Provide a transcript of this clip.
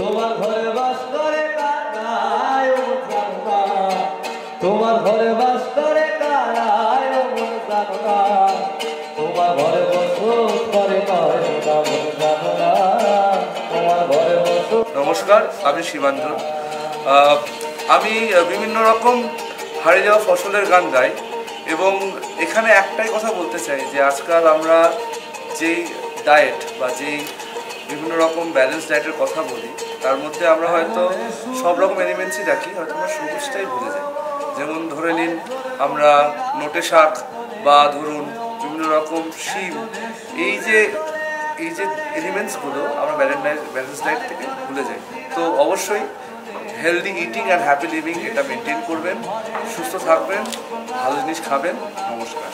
তোমার ঘরে বাস করে কারায় ও জানো না, তোমার ঘরে বাস করে কারায় ও জানো না, তোমার ঘরে বসত করে কয় না মন জানো না, তোমার ঘরে বসত। নমস্কার, আমি শিবাঞ্জন। আমি বিভিন্ন রকম হারিয়ে যাওয়া ফসলের গান গাই এবং এখানে একটাই কথা বলতে চাই যে আজকাল আমরা যেই ডায়েট বা যেই বিভিন্ন রকম ব্যালেন্স ডায়েটের কথা বলি তার মধ্যে আমরা হয়তো সব রকম এলিমেন্টসই রাখি, হয়তো আমরা সবুজটাই ভুলে যাই। যেমন ধরে নিন আমরা নোটে শাক বা ধরুন বিভিন্ন রকম শিম, এই যে এলিমেন্টসগুলো আমরা ব্যালেন্স ডায়েট থেকে ভুলে যাই। তো অবশ্যই healthy eating and happy living এটা মেনটেন করবেন, সুস্থ থাকবেন, ভালো জিনিস খাবেন। নমস্কার।